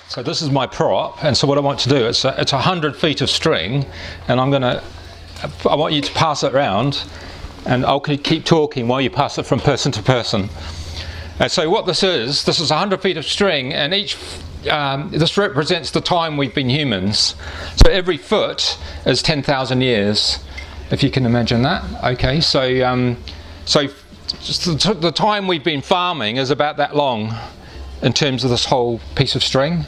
So this is my prop, and so what I want to do, it's 100 feet of string, and I want you to pass it around, and I'll keep talking while you pass it from person to person. And so what this is 100 feet of string, and this represents the time we've been humans. So every foot is 10,000 years, if you can imagine that. Okay, so the time we've been farming is about that long in terms of this whole piece of string.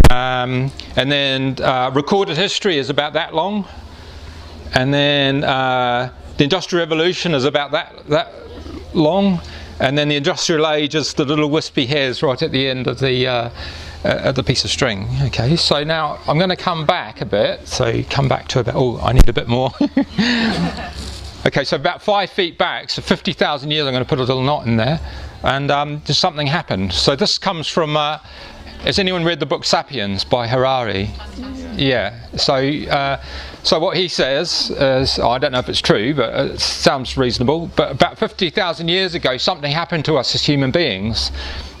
And then recorded history is about that long. And then the Industrial Revolution is about that long. And then the Industrial Age is the little wispy hairs right at the end of the piece of string. Okay, so now I'm going to come back a bit. So come back to about, I need a bit more. Okay, so about 5 feet back, so 50,000 years, I'm going to put a little knot in there. And just something happened. So this comes from, has anyone read the book Sapiens by Harari? Yeah, so what he says is, I don't know if it's true, but it sounds reasonable, but about 50,000 years ago something happened to us as human beings,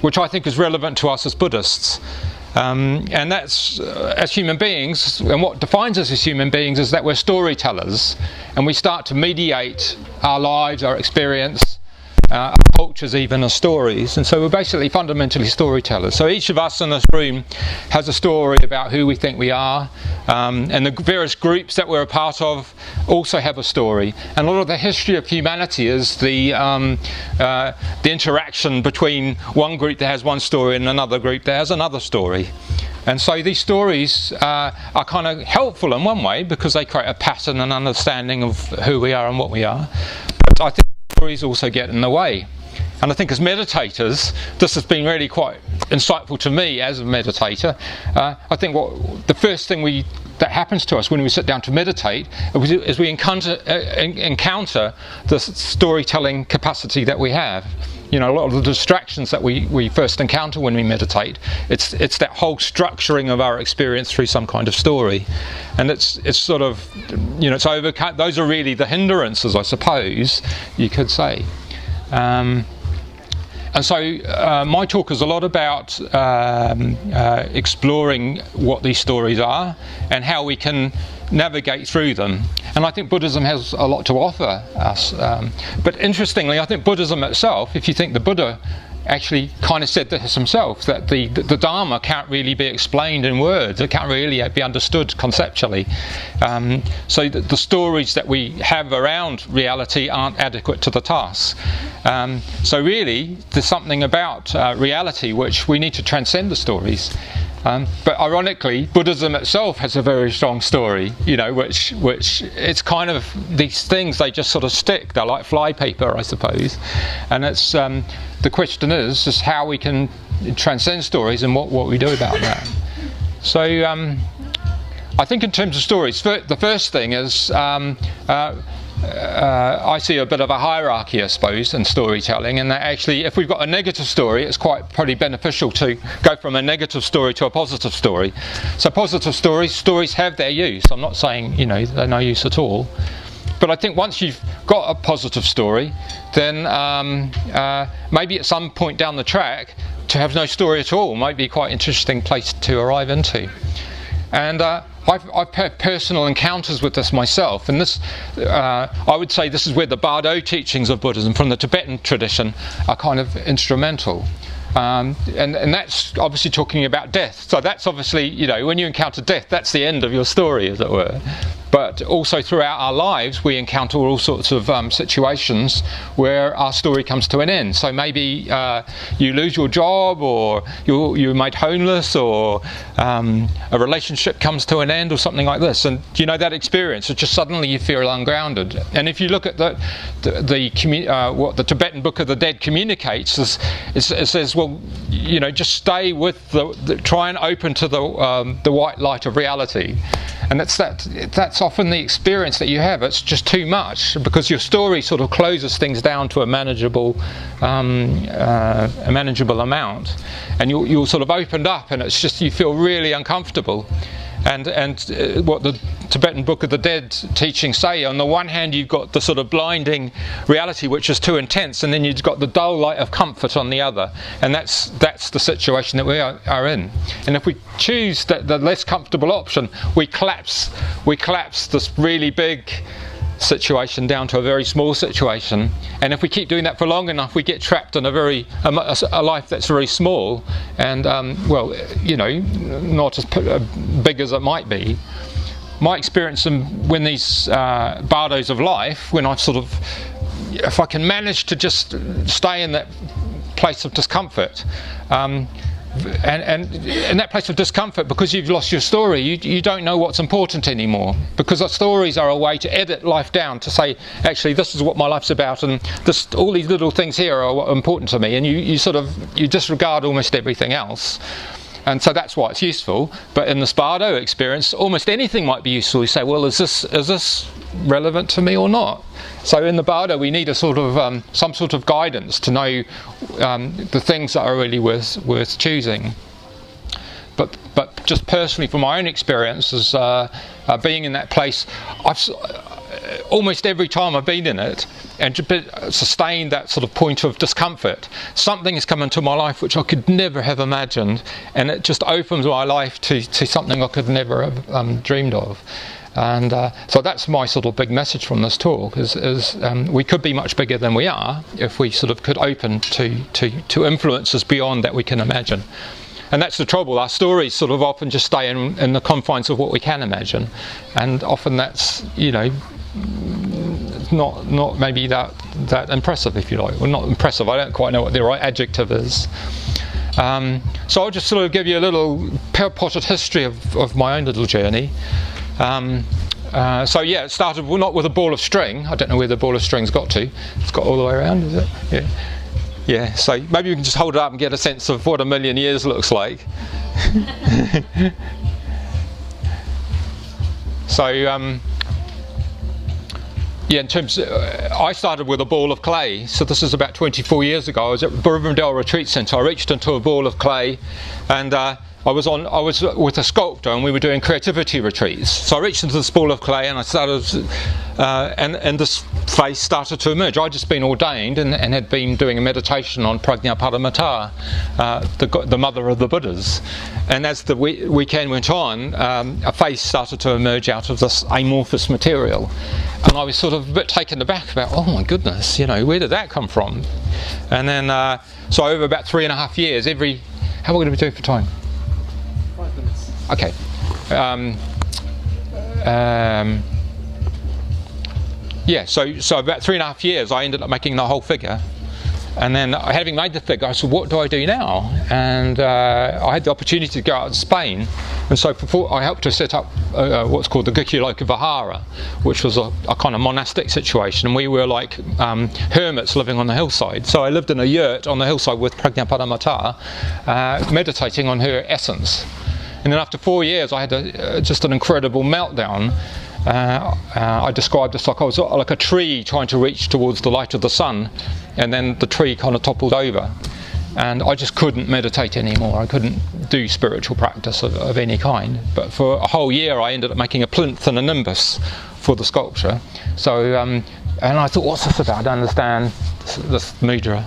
which I think is relevant to us as Buddhists. And that's, as human beings, and what defines us as human beings is that we're storytellers, and we start to mediate our lives, our experience, our cultures even as stories, and so we're basically fundamentally storytellers. So each of us in this room has a story about who we think we are, and the various groups that we're a part of also have a story. And a lot of the history of humanity is the interaction between one group that has one story and another group that has another story. And so these stories are kind of helpful in one way because they create a pattern and understanding of who we are and what we are. But I think stories also get in the way. And I think as meditators, this has been really quite insightful to me as a meditator. I think the first thing that happens to us when we sit down to meditate is we encounter the storytelling capacity that we have. You know, a lot of the distractions that we first encounter when we meditate, it's that whole structuring of our experience through some kind of story, and it's sort of, you know, it's overcome. Those are really the hindrances, I suppose you could say. And so my talk is a lot about exploring what these stories are and how we can navigate through them. And I think Buddhism has a lot to offer us. But interestingly, I think Buddhism itself, if you think the Buddha actually kind of said this himself, that the Dharma can't really be explained in words, it can't really be understood conceptually. So the stories that we have around reality aren't adequate to the task. So really, there's something about reality which we need to transcend the stories. But ironically, Buddhism itself has a very strong story, you know, which it's kind of these things, they just sort of stick. They're like flypaper, I suppose. And it's the question is how we can transcend stories and what we do about that. So I think in terms of stories, the first thing is I see a bit of a hierarchy, I suppose, in storytelling, and that actually if we've got a negative story, it's quite probably beneficial to go from a negative story to a positive story. So positive stories have their use. I'm not saying, you know, they're no use at all. But I think once you've got a positive story, then maybe at some point down the track, to have no story at all might be quite an interesting place to arrive into. And I've had personal encounters with this myself, and this, I would say this is where the Bardo teachings of Buddhism from the Tibetan tradition are kind of instrumental. And that's obviously talking about death. So that's obviously, you know, when you encounter death, that's the end of your story, as it were. But also throughout our lives, we encounter all sorts of situations where our story comes to an end. So maybe you lose your job, or you're made homeless, or a relationship comes to an end, or something like this. And you know that experience, it's just suddenly you feel ungrounded. And if you look at what the Tibetan Book of the Dead communicates, it says, well, you know, just stay with try and open to the white light of reality. And that's often the experience that you have. It's just too much because your story sort of closes things down to a manageable amount, and you're sort of opened up, and it's just you feel really uncomfortable. what the Tibetan Book of the Dead teachings say, on the one hand you've got the sort of blinding reality which is too intense, and then you've got the dull light of comfort on the other, and that's the situation that we are in. And if we choose the less comfortable option, we collapse this really big situation down to a very small situation, and if we keep doing that for long enough, we get trapped in a life that's very small and not as big as it might be. My experience when these bardos of life, when if I can manage to just stay in that place of discomfort, and in that place of discomfort, because you've lost your story, you don't know what's important anymore, because our stories are a way to edit life down to say, actually, this is what my life's about, and all these little things here are what are important to me, and you disregard almost everything else. And so that's why it's useful. But in the Bardo experience, almost anything might be useful. You say, well, is this relevant to me or not? So in the Bardo, we need some sort of guidance to know the things that are really worth choosing. But just personally, from my own experiences, being in that place, almost every time I've been in it and sustained that sort of point of discomfort, something has come into my life which I could never have imagined, and it just opens my life to something I could never have dreamed of. And so that's my sort of big message from this talk, is we could be much bigger than we are if we sort of could open to influences beyond that we can imagine. And that's the trouble. Our stories sort of often just stay in the confines of what we can imagine, and often that's not maybe that impressive, if you like. Well, not impressive. I don't quite know what the right adjective is. So I'll just sort of give you a little potted history of my own little journey. So yeah, it started not with a ball of string. I don't know where the ball of string's got to. It's got all the way around, is it? Yeah. Yeah, so maybe you can just hold it up and get a sense of what a million years looks like. So, yeah, in terms I started with a ball of clay. So this is about 24 years ago. I was at Buddhafield Retreat Centre. I reached into a ball of clay, and I was with a sculptor, and we were doing creativity retreats. So I reached into this ball of clay, and I started, and this face started to emerge. I'd just been ordained and had been doing a meditation on Prajnaparamita, the mother of the Buddhas. And as the weekend went on, a face started to emerge out of this amorphous material. And I was sort of a bit taken aback about, oh my goodness, where did that come from? And then, so over about 3.5 years, how are we going to be doing for time? 5 minutes. Okay. Yeah, so about 3.5 years I ended up making the whole figure, and then having made the figure I said, what do I do now? And I had the opportunity to go out to Spain, and so I helped to set up what's called the Gukhyaloka Vihara, which was a kind of monastic situation, and we were like hermits living on the hillside. So I lived in a yurt on the hillside with Prajnaparamita, meditating on her essence. And then after 4 years I had just an incredible meltdown. I described this like I was like a tree trying to reach towards the light of the sun, and then the tree kind of toppled over, and I just couldn't meditate anymore. I couldn't do spiritual practice of any kind. But for a whole year I ended up making a plinth and a nimbus for the sculpture. So and I thought, what's this about? I don't understand this mudra.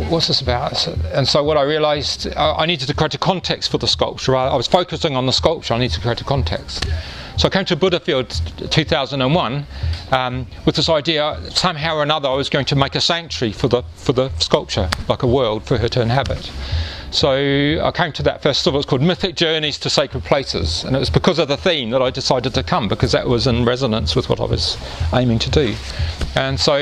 What's this about? And so what I realised, I needed to create a context for the sculpture. I was focusing on the sculpture. I needed to create a context. So I came to Buddhafield 2001 with this idea, somehow or another I was going to make a sanctuary for the sculpture, like a world for her to inhabit. So I came to that festival. It's called Mythic Journeys to Sacred Places, and it was because of the theme that I decided to come, because that was in resonance with what I was aiming to do. And so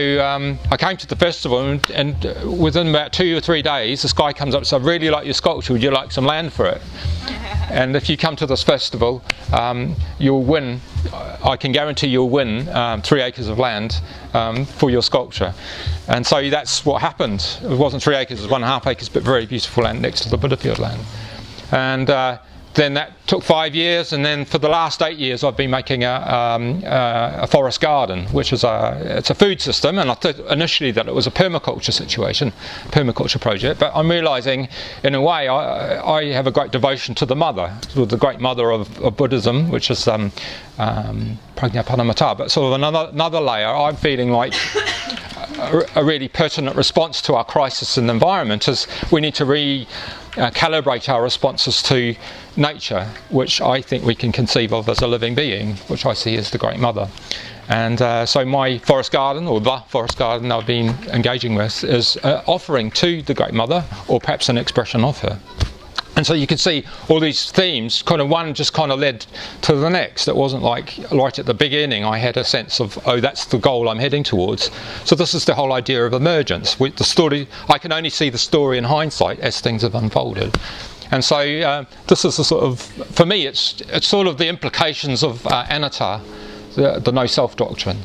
I came to the festival, and within about 2 or 3 days this guy comes up and says, I really like your sculpture, would you like some land for it? And if you come to this festival, you'll win, I can guarantee you'll win 3 acres of land for your sculpture. And so that's what happened. It wasn't 3 acres, it was 1.5 acres, but very beautiful land next to the Buddhafield land. And then that took 5 years, and then for the last 8 years I've been making a forest garden, which is it's a food system. And I thought initially that it was a permaculture project, but I'm realising in a way I have a great devotion to the mother, the great mother of Buddhism, which is Prajnapanamata. But sort of another layer, I'm feeling like a really pertinent response to our crisis in the environment is we need to calibrate our responses to nature, which I think we can conceive of as a living being, which I see as the Great Mother. And so my forest garden, or the forest garden I've been engaging with, is offering to the Great Mother, or perhaps an expression of her. And so you can see all these themes, kind of one just kind of led to the next. It wasn't like right at the beginning I had a sense of, oh, that's the goal I'm heading towards. So this is the whole idea of emergence. The story, I can only see the story in hindsight as things have unfolded. And so this is the sort of, for me, it's sort of the implications of anatta, the no-self doctrine.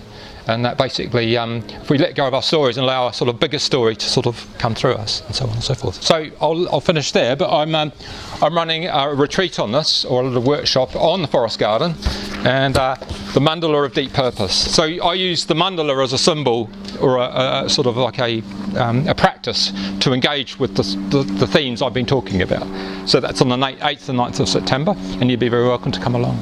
And that basically, if we let go of our stories and allow a sort of bigger story to sort of come through us, and so on and so forth. So I'll finish there, but I'm running a retreat on this, or a little workshop on the forest garden, and the Mandala of deep purpose. So I use the Mandala as a symbol, or a sort of like a practice to engage with the themes I've been talking about. So that's on the 8th and 9th of September, and you'd be very welcome to come along.